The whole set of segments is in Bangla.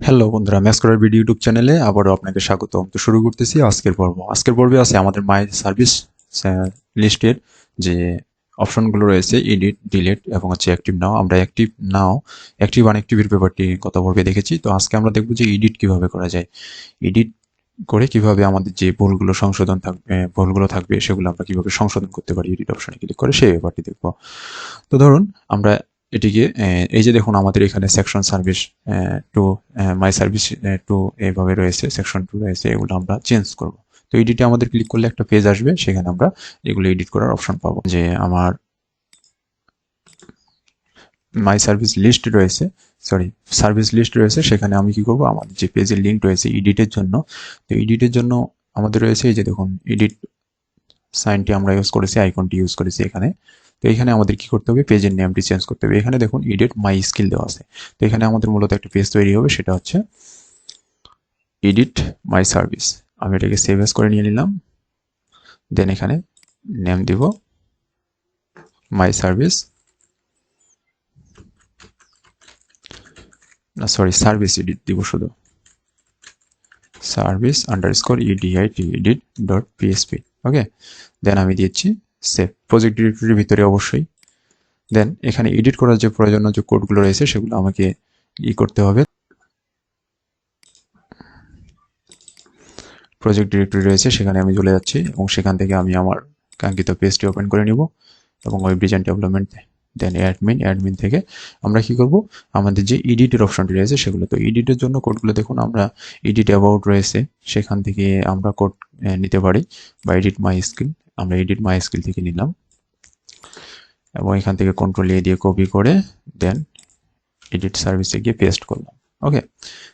হ্যালো বন্ধুরা, ম্যাক্সকডারবিডি ইউটিউব চ্যানেলে আবারও আপনাকে স্বাগতম। তো শুরু করতেছি আজকের পর্ব। আজকের পর্বে আছে আমাদের মাই সার্ভিস লিস্টের যে অপশনগুলো রয়েছে, এডিট, ডিলিট এবং হচ্ছে অ্যাক্টিভ নাও। আমরা অ্যাক্টিভ আনঅ্যাক্টিভের ব্যাপারটি গত পর্বে দেখেছি। তো আজকে আমরা দেখব যে এডিট কিভাবে করা যায়। এডিট করে কিভাবে আমাদের যে ভুলগুলো থাকবে সেগুলো আমরা কিভাবে সংশোধন করতে পারি এডিট অপশনে ক্লিক করে, সেই ব্যাপারটি দেখব। তো ধরুন আমরা এটিকে এই যে দেখুন আমাদের এখানে section service to my service to এইভাবে রয়েছে, সেকশন 2 রয়েছে, এগুলো আমরা চেঞ্জ করব। তো এডিটে আমাদের ক্লিক করলে একটা পেজ আসবে, সেখানে আমরা এগুলো এডিট করার অপশন পাবো। যে আমার মাই সার্ভিস লিস্ট রয়েছে, সার্ভিস লিস্ট রয়েছে, সেখানে আমি কি করব, আমাদের যে পেজের লিঙ্ক রয়েছে এডিটের জন্য, তো এডিটের জন্য আমাদের রয়েছে এই যে দেখুন এডিট সাইনটি আমরা ইউজ করেছি, আইকনটি ইউজ করেছি এখানে। তো এখানে আমাদের কি করতে হবে, পেজের নেমটি চেঞ্জ করতে হবে। এখানে দেখুন এডিট মাই স্কিল দেওয়া আছে। তো এখানে আমাদের মূলত একটা পেজ তৈরি হবে, সেটা হচ্ছে এডিট মাই সার্ভিস। আমি এটাকে সেভ এস করে নিয়ে নিলাম। দেন এখানে নেম দিব মাই সার্ভিস, না সরি সার্ভিস এডিট দিব, শুধু service underscore edit dot PSP. Okay, then আমি দিয়েছি সেভ। প্রজেক্ট ডিরেক্টরির ভিতরে অবশ্যই। দেন এখানে এডিট করার যে প্রয়োজনীয় যে কোডগুলো রয়েছে সেগুলো আমাকে করতে হবে। প্রজেক্ট ডিরেক্টরি রয়েছে, সেখানে আমি চলে যাচ্ছি এবং সেখান থেকে আমি আমার কাঙ্ক্ষিত পেজটি ওপেন করে নিব এবং ওয়েব ডিজাইন ডেভেলপমেন্ট, দেন অ্যাডমিন থেকে আমরা কি করব, আমাদের যে এডিটের অপশনটি রয়েছে সেগুলো। তো এডিটের জন্য কোডগুলো দেখুন, আমরা এডিট অ্যাবাউট রয়েছে, সেখান থেকে আমরা কোড নিতে পারি, বা এডিট মাই স্কিল, আমরা এডিট মাই স্কিল থেকে নিলাম এবং এখান থেকে কন্ট্রোল এ দিয়ে কপি করে দেন এডিট সার্ভিসে গিয়ে পেস্ট করলাম। ওকে,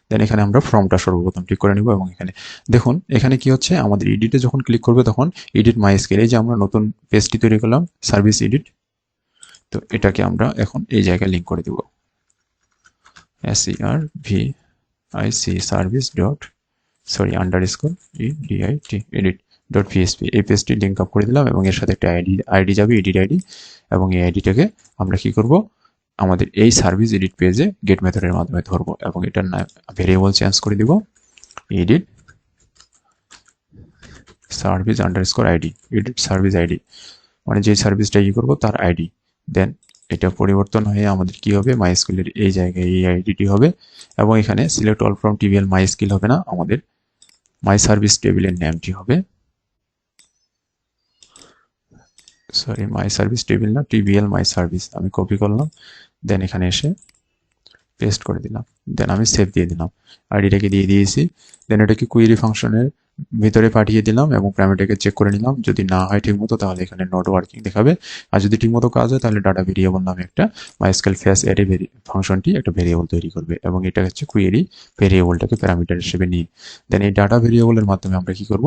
দেন এখানে আমরা ফর্মটা সর্বপ্রথম ঠিক করে নিব এবং এখানে দেখুন এখানে কি হচ্ছে, আমাদের এডিটে যখন ক্লিক করবে তখন এডিট মাই স্কেল, এই যে আমরা নতুন পেজটি তৈরি করলাম সার্ভিস এডিট, তো এটাকে আমরা এখন এই জায়গায় লিঙ্ক করে দেব, servic service dot underscore edit dot PSP, এই পেজটি লিঙ্ক আপ করে দিলাম এবং এর সাথে একটা আইডি যাবে, এডিট আইডি, এবং এই আইডিটাকে আমরা কি করব, আমাদের এই সার্ভিস এডিট পেজে গেট মেথডের মাধ্যমে ধরবো এবং এটার নাম ভেরিয়েবল চেঞ্জ করে দিব, edit service underscore ID, edit service ID, মানে যে সার্ভিসটা করবো তার আইডি। দেন এটা পরিবর্তন হয়ে আমাদের কি হবে, মাই স্কিলের এই জায়গায় এই আইডিটি হবে এবং এখানে select all from TBL my skill হবে না, আমাদের মাই সার্ভিস টেবিলের নেমটি হবে, মাই সার্ভিস টেবিল না, টিবিএল মাই সার্ভিস। আমি কপি করলাম, দেন এখানে এসে পেস্ট করে দিলাম, দেন আমি সেভ দিয়ে দিলাম, আইডিটাকে দিয়ে দিয়েছি। দেন এটাকে কুয়েরি ফাংশনের ভিতরে পাঠিয়ে দিলাম এবং প্যারামিটারকে চেক করে নিলাম, যদি না হয় ঠিকমতো তাহলে এখানে নট ওয়ার্কিং দেখাবে, আর যদি ঠিকমতো কাজ হয় তাহলে ডাটা ভেরিয়েবল নামে একটা মাইস্কেল ফেস অ্যারে ফাংশনটি একটা ভেরিয়েবল তৈরি করবে এবং এটা হচ্ছে কুয়েরি ভেরিয়েবলটাকে প্যারামিটার হিসেবে নিয়ে। দেন এই ডাটা ভেরিয়েবলের মাধ্যমে আমরা কি করব,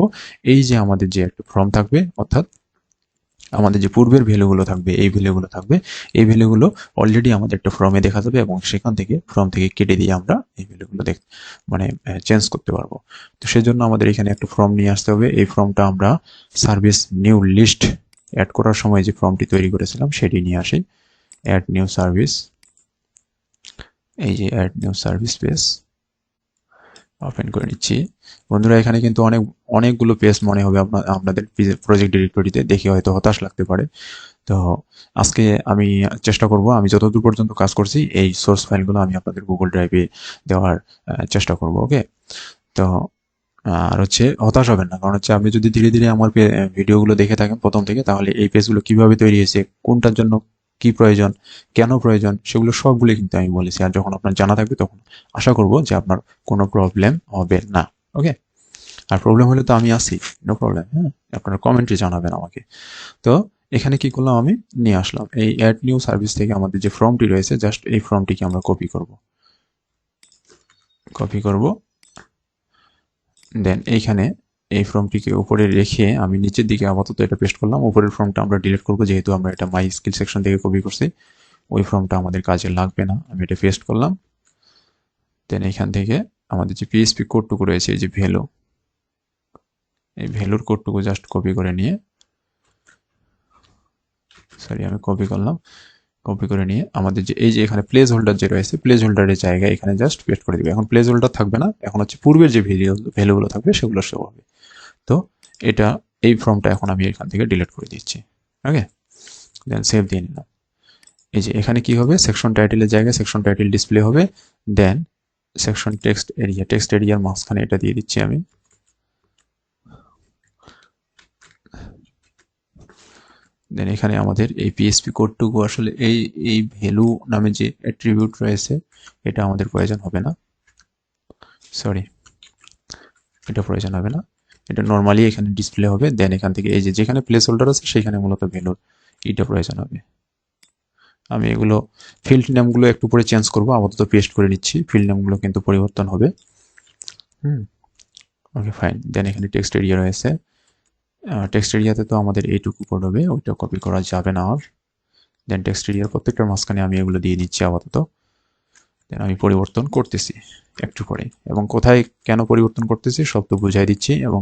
এই যে আমাদের যে একটা ফর্ম থাকবে, অর্থাৎ আমাদের যে পূর্বের ভ্যালুগুলো থাকবে, এই ভ্যালুগুলো অলরেডি আমাদের একটা ফর্মে দেখা যাবে এবং সেখান থেকে ফর্ম থেকে কেটে দিয়ে আমরা এই ভ্যালুগুলো মানে চেঞ্জ করতে পারবো। তো সেজন্য আমাদের এখানে একটা ফর্ম নিয়ে আসতে হবে। এই ফর্মটা আমরা সার্ভিস নিউ লিস্ট অ্যাড করার সময় যে ফর্মটি তৈরি করেছিলাম সেটি নিয়ে আসি, অ্যাড নিউ সার্ভিস, এই যে add new service page open করে নিচ্ছি। বন্ধুরা এখানে কিন্তু অনেকগুলো পেজ মনে হবে আপনাদের প্রজেক্ট ডিরেক্টরিতে, দেখে হয়তো হতাশ লাগতে পারে। তো আজকে আমি চেষ্টা করব, আমি যতদূর পর্যন্ত কাজ করছি এই সোর্স ফাইলগুলো আমি আপনাদের গুগল ড্রাইভে দেওয়ার চেষ্টা করব। ওকে, তো আর হচ্ছে হতাশ হবেন না, কারণ হচ্ছে আপনি যদি ধীরে ধীরে আমার ভিডিওগুলো দেখে থাকেন প্রথম থেকে, তাহলে এই পেজগুলো কিভাবে তৈরি হয়েছে, কোনটার জন্য কি প্রয়োজন, কেন প্রয়োজন, সেগুলো সবগুলো কিন্তু আমি বলেছি। আর যখন আপনার জানা থাকবে তখন আশা করব যে আপনার কোনো প্রবলেম হবে না। ওকে, আর প্রবলেম হলে তো আমি আছি, নো প্রবলেম। হ্যাঁ, আপনারা কমেন্টে জানাবেন আমাকে। তো এখানে কি করলাম, আমি নিয়ে আসলাম এই অ্যাড নিউ সার্ভিস থেকে আমাদের যে ফর্মটি রয়েছে, জাস্ট এই ফর্মটিকে আমরা কপি করব। দেন এইখানে এই ফর্মটিকে উপরে রেখে আমি নিচের দিকে আপাতত এটা পেস্ট করলাম। উপরের ফর্মটা আমরা ডিলিট করব, যেহেতু আমরা এটা মাই স্কিল সেকশন থেকে কপি করছি, ওই ফর্মটা আমাদের কাজে লাগবে না। আমি এটা পেস্ট করলাম। দেন এইখান থেকে আমাদের যে পিএইচপি কোডটুকু রয়েছে, এই যে ভ্যালু, এই ভ্যালুর কোডটুকু জাস্ট কপি করে নিয়ে, আমি কপি করলাম, কপি করে নিয়ে আমাদের যে এই যে এখানে প্লেস হোল্ডার যে রয়েছে প্লেস হোল্ডারের জায়গায় এখানে জাস্ট পেস্ট করে দিবে। এখন প্লেস হোল্ডার থাকবে না, এখন হচ্ছে পূর্বের যে ভ্যালুগুলো থাকবে সেগুলো শো হবে। তো এটা এই ফর্মটা এখন আমি এখান থেকে ডিলিট করে দিচ্ছি। ওকে, দেন সেভ দিয়ে নিলাম। এই যে এখানে কি হবে, সেকশন টাইটেলের জায়গায় সেকশন টাইটেল ডিসপ্লে হবে। দেন সেকশন টেক্সট এরিয়ার মাঝখানে এটা দিয়ে দিচ্ছি আমি। দেন এখানে আমাদের এই পিএইচপি কোডটুকু আসলে এই ভ্যালু নামে যে অ্যাট্রিবিউট রয়েছে এটা আমাদের প্রয়োজন হবে না, সরি এটা প্রয়োজন হবে না, এটা নর্মালি এখানে ডিসপ্লে হবে। দেন এখান থেকে এই যে যেখানে প্লেস হোল্ডার আছে সেখানে মূলত ভ্যালুর এটা প্রয়োজন হবে। আমি এগুলো ফিল্ড নেমগুলো একটু পরে চেঞ্জ করব, আপাতত পেস্ট করে নিচ্ছি, ফিল্ড নেমগুলো কিন্তু পরিবর্তন হবে। Okay fine. দেন এখানে টেক্সট এরিয়া রয়েছে, টেক্সট এরিয়াতে তো আমাদের এইটুকু কোড হবে, ওইটা কপি করা যাবে না আর। দেন টেক্সট এরিয়ার প্রত্যেকটার মাঝখানে আমি এগুলো দিয়ে দিচ্ছি আপাতত। দেন আমি পরিবর্তন করতেছি একটু করে, এবং কোথায় কেন পরিবর্তন করতেছি সব তো বুঝাই দিচ্ছি। এবং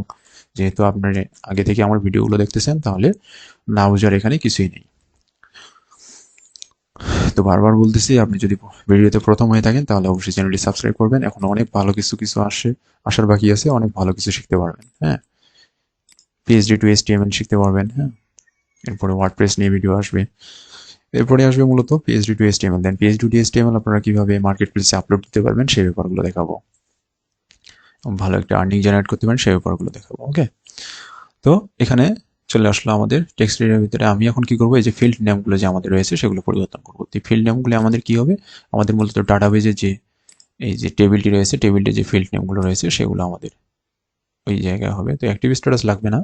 যেহেতু আপনার আগে থেকে আমার ভিডিওগুলো দেখতেছেন তাহলে না বুঝার এখানে কিছুই নেই। তো বারবার বলতেছি, আপনি যদি ভিডিওতে প্রথম হয়ে থাকেন তাহলে অবশ্যই চ্যানেলটি সাবস্ক্রাইব করবেন। এখন অনেক ভালো কিছু আসার বাকি আছে, অনেক ভালো কিছু শিখতে পারবেন। হ্যাঁ, PHP টু HTML শিখতে পারবেন। হ্যাঁ, এরপরে ওয়ার্ডপ্রেস নিয়ে ভিডিও আসবে, এরপরে আসবে মূলত PHP টু HTML। দেন PHP টু HTML আপনারা কিভাবে মার্কেট প্লেসে আপলোড দিতে পারবেন সেই ব্যাপারগুলো দেখাবো, ভালো একটা আর্নিং জেনারেট করতে পারেন সেই ব্যাপারগুলো দেখাবো। ওকে, তো এখানে চলে আসলো আমাদের টেক্সট এরিয়ার ভিতরে। আমি এখন কি করবো, এই যে ফিল্ড নেমগুলো যে আমাদের রয়েছে সেগুলো পরিবর্তন করবো। তো ফিল্ড নেমগুলো আমাদের কি হবে, আমাদের মূলত ডাটাবেজে যে এই যে টেবিলটি রয়েছে, টেবিলটি যে ফিল্ড নেমগুলো রয়েছে সেগুলো আমাদের ওই জায়গায় হবে। তো অ্যাক্টিভ স্ট্যাটাস লাগবে না,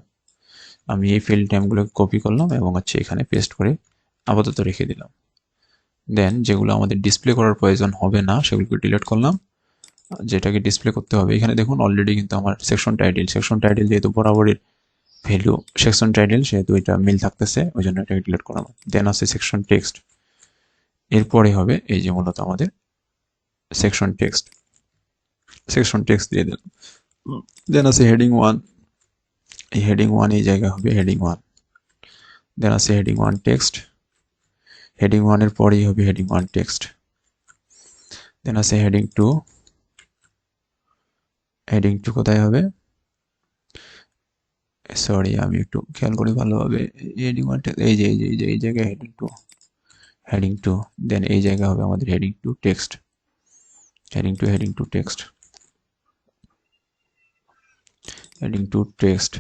আমি এই ফিল্ড নেমগুলো কপি করলাম এবং হচ্ছে এখানে পেস্ট করে আপাতত রেখে দিলাম। দেন যেগুলো আমাদের ডিসপ্লে করার প্রয়োজন হবে না সেগুলোকে ডিলিট করলাম, যেটাকে ডিসপ্লে করতে হবে এখানে দেখুন অলরেডি কিন্তু আমার সেকশন টাইটেল যেহেতু বরাবরের ভ্যালু সেকশন টাইটেল সেহেতু এটা মিল থাকতেছে, ওই জন্য এটাকে ডিলিট করলাম। দেন আছে সেকশন টেক্সট, এরপরে হবে এই যে মূলত আমাদের সেকশন টেক্সট দিয়ে দিলাম। দেন আছে হেডিং 1, এই হেডিং 1 এই জায়গায় হবে হেডিং 1। দেন আছে হেডিং 1 টেক্সট, হেডিং 1 এর পরেই হবে হেডিং 1 টেক্সট। দেন আছে হেডিং 2, হেডিং 2 কোথায় হবে, সরি আমি একটু খেয়াল করি ভালোভাবে, হেডিং 1 এই জায়গায় হেডিং 2। দেন এই জায়গা হবে আমাদের heading 2 text, heading 2 text, heading 2 text.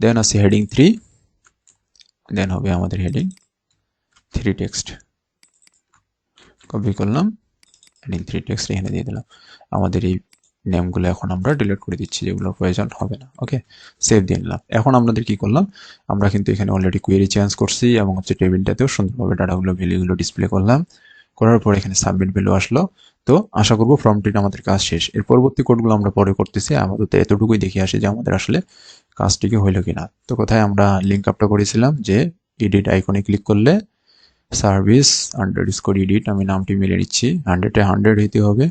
Then আছে হেডিং 3, দেন হবে আমাদের হেডিং 3 টেক্সট। কপি করলাম, হেডিং 3 টেক্সট এখানে দিয়ে দিলাম। আমাদের এই নেমগুলো এখন আমরা ডিলিট করে দিচ্ছি, যেগুলো প্রয়োজন হবে না। ওকে, সেভ দিয়ে নিলাম। এখন আমাদের কি করলাম, আমরা কিন্তু এখানে অলরেডি কোয়েরি চেঞ্জ করছি এবং হচ্ছে টেবিলটাতেও সুন্দরভাবে ডাটাগুলো ভ্যালুগুলো ডিসপ্লে করলাম, করার পর এখানে সাবমিট ভ্যালু আসলো। তো আশা করবো ফর্মটির আমাদের কাজ শেষ। এর পরবর্তী কোডগুলো আমরা পরে করতেছি, আমাদের এতটুকুই দেখে আসি যে আমাদের আসলে কাজটি কি হইলো কিনা। তো কোথায় আমরা লিঙ্ক আপটা করেছিলাম যে এডিট আইকনে ক্লিক করলে সার্ভিস আন্ডারস্কোর এডিট, আমি নামটি মিলে নিচ্ছি, 100-এ 100 হইতে হবে,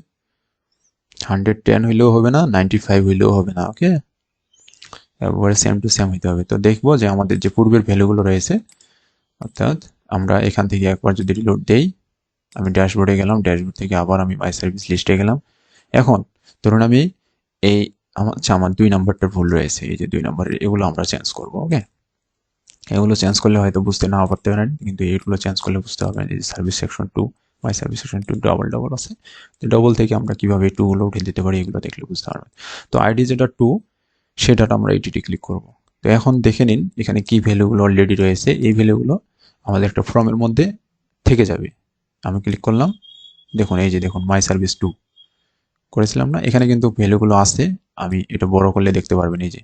110 হইলেও হবে না, 95 হইলেও হবে না। ওকে, একবারে সেম টু সেম হইতে হবে। তো দেখবো যে আমাদের যে পূর্বের ভ্যালুগুলো রয়েছে, অর্থাৎ আমরা এখান থেকে একবার যদি রিলোড দেই, আমি ড্যাশবোর্ডে গেলাম, ড্যাশবোর্ড থেকে আবার আমি মাই সার্ভিস লিস্টে গেলাম। এখন ধরুন আমি এই আমার 2 নাম্বারটা ভুল রয়েছে, এই যে 2 নাম্বারের এগুলো আমরা চেঞ্জ করবো। ওকে, এগুলো চেঞ্জ করলে হয়তো বুঝতে না পারতে পারেন, কিন্তু এইগুলো চেঞ্জ করলে বুঝতে পারবেন। এই যে service section 2, my service section 2 double আছে, তো ডবল থেকে আমরা কিভাবে 2 গুলো উঠে দিতে পারি এগুলো দেখলে বুঝতে পারবেন। তো আইডি যেটা 2 সেটাটা আমরা এডিটে ক্লিক করব। তো এখন দেখে নিন এখানে কি ভ্যালুগুলো অলরেডি রয়েছে, এই ভ্যালুগুলো আমাদের একটা ফর্মের মধ্যে থেকে যাবে। আমি ক্লিক করলাম, দেখুন এই যে দেখুন মাই সার্ভিস 2 করেছিলাম না, এখানে কিন্তু ভ্যালুগুলো আছে, আমি এটা বড় করলে দেখতে পারবেন এই যে।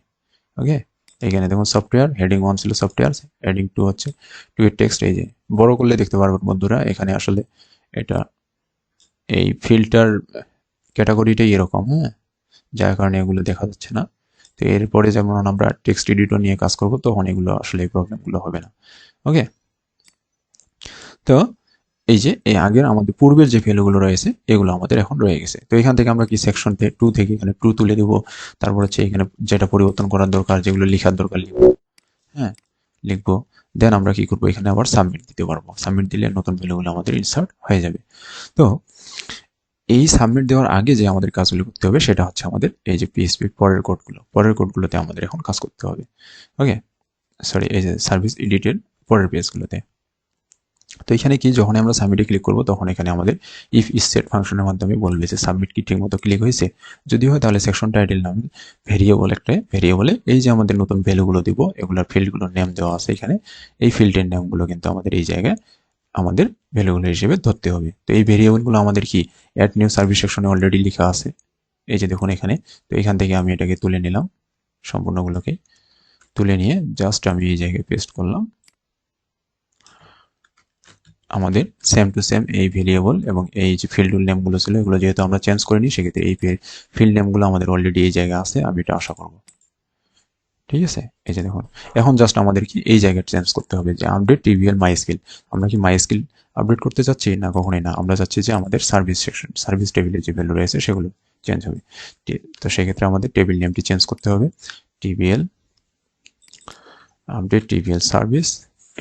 ওকে, এখানে দেখুন সফটওয়্যার, হেডিং 1 ছিল সফটওয়্যার, হেডিং 2 হচ্ছে 2 এর টেক্সট, এই যে বড় করলে দেখতে পারবেন বন্ধুরা। এখানে আসলে এটা এই ফিল্টার ক্যাটাগরিটাই এরকম, হ্যাঁ, যার কারণে এগুলো দেখা যাচ্ছে না। তো এরপরে যেমন আমরা টেক্সট এডিটর নিয়ে কাজ করব তখন এগুলো আসলে এই প্রবলেমগুলো হবে না। ওকে, তো এই যে এই আগের আমাদের পূর্বের যে ভ্যালুগুলো রয়েছে এগুলো আমাদের এখন রয়ে গেছে। তো এখান থেকে আমরা কি সেকশন 2 থেকে এখানে 2 তুলে দেব, তারপর হচ্ছে এখানে যেটা পরিবর্তন করার দরকার, যেগুলো লেখার দরকার লিখব, হ্যাঁ, লিখবো, দেন আমরা কি করবো এখানে আবার সাবমিট দিতে পারবো। সাবমিট দিলে নতুন ভ্যালুগুলো আমাদের ইনসার্ট হয়ে যাবে। তো এই সাবমিট দেওয়ার আগে যে আমাদের কাজগুলো করতে হবে সেটা হচ্ছে আমাদের এই যে পিএইচপি পরের কোডগুলোতে আমাদের এখন কাজ করতে হবে। ওকে, সরি, এই যে সার্ভিস এডিটের পরের পেজগুলোতে। তো এখানে কি, যখন আমরা সাবমিটে ক্লিক করব তখন এখানে আমাদের ইফ সেট ফাংশনের মাধ্যমে বলবে যে সাবমিট কি ঠিকমতো ক্লিক হয়েছে। যদি হয় তাহলে সেকশন টাইটেল নামে ভেরিয়েবলে এই যে আমাদের নতুন ভ্যালুগুলো দিব, এগুলোর ফিল্ডগুলোর নেম দেওয়া আছে এখানে। এই ফিল্ডের নেমগুলো কিন্তু আমাদের এই জায়গায় আমাদের ভ্যালুগুলো হিসেবে ধরতে হবে। তো এই ভেরিয়েবলগুলো আমাদের কি অ্যাড নিউ সার্ভিস সেকশনে অলরেডি লেখা আছে, এই যে দেখুন এখানে। তো এখান থেকে আমি এটাকে তুলে নিলাম, সম্পূর্ণগুলোকে তুলে নিয়ে জাস্ট আমি এই জায়গায় পেস্ট করলাম। আমাদের সেম টু সেম এই ভেরিয়েবল এবং এই যে ফিল্ড নেমগুলো ছিল এগুলো যেহেতু আমরা চেঞ্জ করিনি, সেক্ষেত্রে এই ফিল্ড নেমগুলো আমাদের অলরেডি এই জায়গায় আছে, আমি এটা আশা করব। ঠিক আছে, এই যে দেখুন এখন জাস্ট আমাদের কি এই জায়গায় চেঞ্জ করতে হবে যে আপডেট টিভিএল মাই স্কিল। আমরা কি মাই স্কিল আপডেট করতে চাচ্ছি না? কখনোই না, আমরা চাচ্ছি যে আমাদের সার্ভিস টেবিলের যে ভ্যালু রয়েছে সেগুলো চেঞ্জ হবে। তো সেক্ষেত্রে আমাদের টেবিল নেমটি চেঞ্জ করতে হবে, টিভিএল আপডেট টিভিএল সার্ভিস।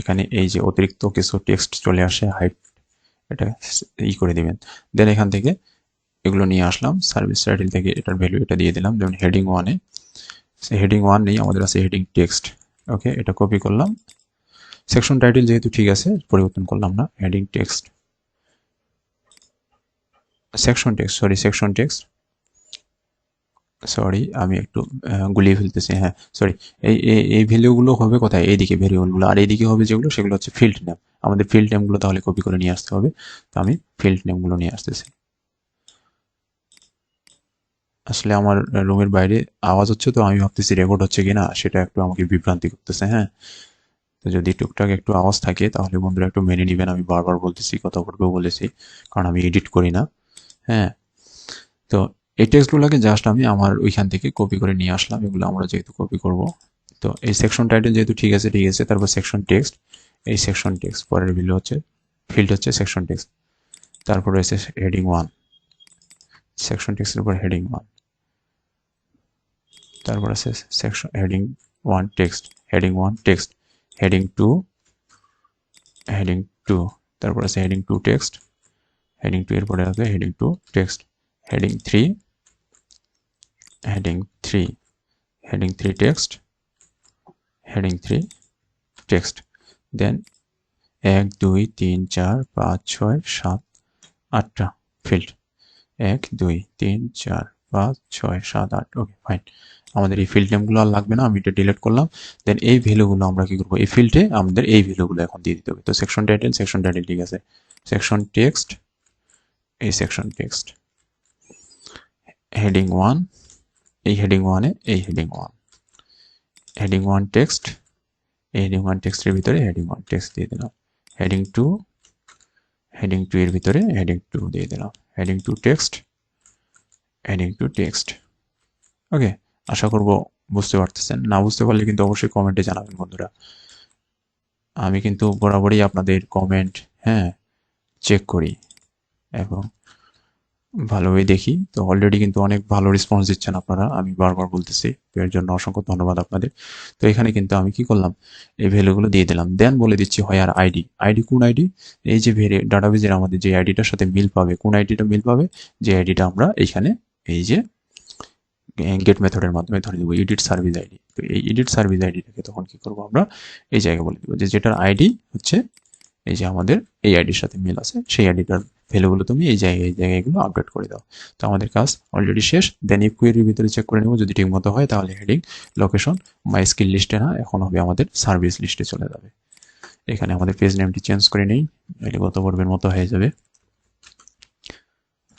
এখানে এই যে অতিরিক্ত কিছু টেক্সট চলে আসে, হাইট এটা করে দিবেন। দেন এখান থেকে এগুলো নিয়ে আসলাম, সার্ভিস টাইটেল থেকে এটার ভ্যালু এটা দিয়ে দিলাম। যেমন হেডিং 1-এ হেডিং 1 নেই, আমাদের আছে হেডিং টেক্সট। ওকে, এটা কপি করলাম। সেকশন টাইটেল যেহেতু ঠিক আছে পরিবর্তন করলাম না, heading text section text sorry আমি একটু গুলিয়ে ফেলতেছি। হ্যাঁ সরি, এই ভ্যালুগুলো হবে কোথায়? এইদিকে ভ্যারিয়েবলগুলো, আর এইদিকে হবে যেগুলো সেগুলো হচ্ছে ফিল্ড নেম। আমাদের ফিল্ড নেমগুলো তাহলে কপি করে নিয়ে আসতে হবে। তো আমি ফিল্ড নেমগুলো নিয়ে আসতেছি। আসলে আমার রুমের বাইরে আওয়াজ হচ্ছে, তো আমি ভাবতেছি রেকর্ড হচ্ছে কিনা, সেটা একটু আমাকে বিভ্রান্তি করতেছে। হ্যাঁ, তো যদি টুকটাক একটু আওয়াজ থাকে তাহলে বন্ধুরা একটু মেনে নিবেন। আমি বারবার বলতেছি, কথা বলবেও বলেছি, কারণ আমি এডিট করি না। হ্যাঁ, তো এই টেক্সটগুলোকে জাস্ট আমি আমার ওইখান থেকে কপি করে নিয়ে আসলাম, এগুলো আমরা যেহেতু কপি করব। তো এই সেকশন টাইটেল যেহেতু ঠিক আছে, তারপর সেকশন টেক্সট, এই সেকশন টেক্সট পরের ভ্যালু হচ্ছে ফিল্ড হচ্ছে সেকশন টেক্সট। তারপর রয়েছে হেডিং 1, সেকশন টেক্সটের উপর হেডিং 1। তারপর আছে সেকশন হেডিং 1 টেক্সট, হেডিং 2, তারপর আছে হেডিং 2 টেক্সট, হেডিং 2 এর পরে আছে heading 2 text, heading 3, heading 3, heading 3 text, heading 3 text. Then 1 2 3 4 5 6 7 8টা ফিল্ড, 1 2 3 4 5 6 7 8। ওকে ফাইন, আমাদের এই ফিল্ড নেমগুলো আর লাগবে না, আমি এটা ডিলিট করলাম। দেন এই ভ্যালুগুলো আমরা কি করবো, এই ফিল্ডে আমাদের এই ভ্যালুগুলো এখন দিয়ে দিতে হবে। তো সেকশন টাইটেল ঠিক আছে, সেকশন টেক্সট, এই সেকশন টেক্সট, হেডিং 1, এই হেডিং 1-এ এই হেডিং 1, হেডিং 1 টেক্সট, এই হেডিং 1 টেক্সটের ভিতরে হেডিং 1 টেক্সট দিয়ে দিলাম। হেডিং 2, হেডিং 2 এর ভিতরে হেডিং 2 দিয়ে দিলাম। Heading 2 text, heading 2 text. Okay, আশা করব বুঝতে পারতেছেন। না বুঝতে পারলে কিন্তু অবশ্যই কমেন্টে জানাবেন বন্ধুরা। আমি কিন্তু বরাবরই আপনাদের কমেন্ট, হ্যাঁ, চেক করি এবং ভালোভাবে দেখি। তো অলরেডি কিন্তু অনেক ভালো রেসপন্স দিচ্ছেন আপনারা, আমি বারবার বলতেছি, এর জন্য অসংখ্য ধন্যবাদ আপনাদের। তো এখানে কিন্তু আমি কি করলাম, এই ভ্যালুগুলো দিয়ে দিলাম। দেন বলে দিচ্ছি হোয়ার আইডি কোন আইডি, এই যে ডাটাবেজের আমাদের যে আইডিটার সাথে মিল পাবে, কোন আইডিটা মিল পাবে, যে আইডিটা আমরা এইখানে এই যে গেট মেথডের মাধ্যমে ধরে দেবো, এডিট সার্ভিস আইডি। তো এই এডিট সার্ভিস আইডিটাকে তখন কি করবো, আমরা এই জায়গায় বলে দেবো যে যেটার আইডি হচ্ছে এই যে আমাদের এই আইডির সাথে মিল আছে, সেই আইডিটার ভ্যালুগুলো তুমি এই জায়গাগুলো আপডেট করে দাও। তো আমাদের কাজ অলরেডি শেষ। দেন ইফ কোয়েরির ভিতরে চেক করে নেব, যদি ঠিক মতো হয় তাহলে হেডিং লোকেশন মাই স্কিল লিস্টে না, এখন হবে আমাদের সার্ভিস লিস্টে চলে যাবে। এখানে আমাদের পেজ নেমটি চেঞ্জ করে নেই, নাহলে গত পর্বের মতো হয়ে যাবে।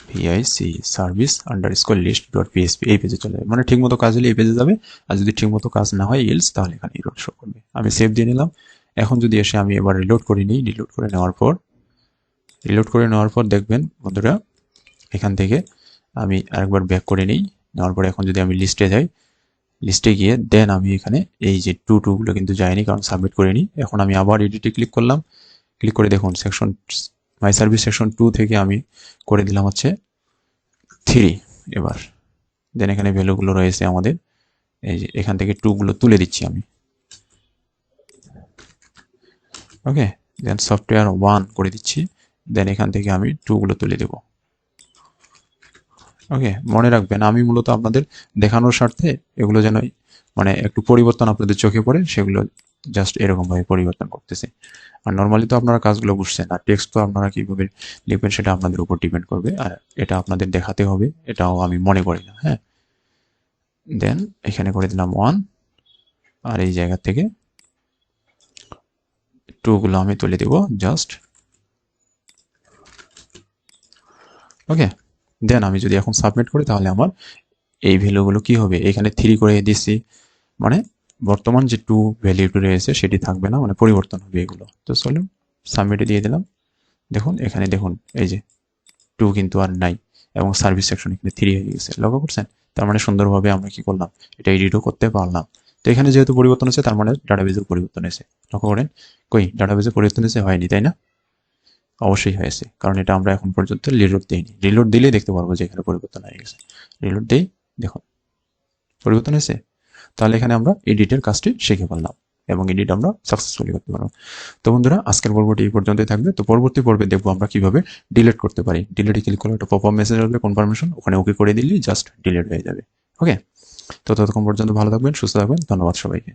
VIC service underscore list dot PSP, এই পেজে চলে যাবে। মানে ঠিক মতো কাজ হলে এই পেজে যাবে, আর যদি ঠিক মতো কাজ না হয় এলস, তাহলে এখানে এরর শো করবে। আমি সেভ দিয়ে নিলাম। এখন যদি এসে আমি এবার রিলোড করে নিই, রিলোড করে নেওয়ার পর দেখবেন বন্ধুরা, এখান থেকে আমি আরেকবার ব্যাক করে নিই। নেওয়ার পর এখন যদি আমি লিস্টে যাই, লিস্টে গিয়ে দেন আমি এখানে এই যে গুলো কিন্তু যায়নি, কারণ সাবমিট করে নিই। এখন আমি আবার এডিটে ক্লিক করলাম, ক্লিক করে দেখুন সেকশন মাই সার্ভিস সেকশন 2 থেকে আমি করে দিলাম হচ্ছে 3 এবার। দেন এখানে ভ্যালুগুলো রয়েছে আমাদের, এই যে এখান থেকে 2 গুলো তুলে দিচ্ছি আমি। ওকে, দেন সফটওয়্যার 1 করে দিচ্ছি, দেন এখান থেকে আমি 2 গুলো তুলে দেব। ওকে, মনে রাখবেন আমি মূলত আপনাদের দেখানোর স্বার্থে এগুলো যেন মানে একটু পরিবর্তন আপনাদের চোখে পড়ে সেগুলো জাস্ট এরকম ভাবে পরিবর্তন করতেছি। আর নর্মালি তো আপনারা কাজগুলো বুঝছেন, আর টেক্সট তো আপনারা কিভাবে লিখবেন সেটা আপনাদের উপর ডিপেন্ড করবে, আর এটা আপনাদের দেখাতে হবে এটাও আমি মনে করি না। হ্যাঁ, দেন এখানে করে দিলাম 1, আর এই জায়গা থেকে 2 গুলো আমি তুলে দেব জাস্ট। ওকে, দেন আমি যদি এখন সাবমিট করি তাহলে আমার এই ভ্যালুগুলো কি হবে, এখানে 3 করে দিচ্ছি, মানে বর্তমান যে 2 ভ্যালুটি রয়েছে সেটি থাকবে না, মানে পরিবর্তন হবে এগুলো। তো চলুন সাবমিটে দিয়ে দিলাম। দেখুন এখানে দেখুন এই যে 2 কিন্তু আর নাই, এবং সার্ভিস সেকশন এখানে 3 হয়ে গেছে, লক্ষ্য করছেন? তার মানে সুন্দরভাবে আমরা কি করলাম, এটা এডিটও করতে পারলাম। তো এখানে যেহেতু পরিবর্তন হচ্ছে তার মানে ডাটাবেজের পরিবর্তন হয়েছে। লক্ষ্য করেন, কই ডাটাবেজের পরিবর্তন হয়েছে? হয়নি, তাই না? অবশ্যই হয়েছে, কারণ এটা আমরা এখন পর্যন্ত রিলোড দিইনি। রিলোড দিলেই দেখতে পারবো যে এখানে পরিবর্তন হয়ে গেছে। রিলোড দেই, দেখুন পরিবর্তন হয়েছে। তাহলে এখানে আমরা এডিটের কাজটি শিখে ফেললাম, এবং এডিট আমরা সাকসেসফুলি করতে পারবো। তো বন্ধুরা, আজকের পর্বটি এই পর্যন্তই থাকবে। তো পরবর্তী পর্বে দেখবো আমরা কিভাবে ডিলিট করতে পারি। ডিলিটে ক্লিক করলে একটা পপআপ মেসেজ আসবে, কনফার্মেশন, ওখানে ওকে করে দিলেই জাস্ট ডিলিট হয়ে যাবে। ওকে, তো ততক্ষণ পর্যন্ত ভালো থাকবেন, সুস্থ থাকবেন, ধন্যবাদ সবাইকে।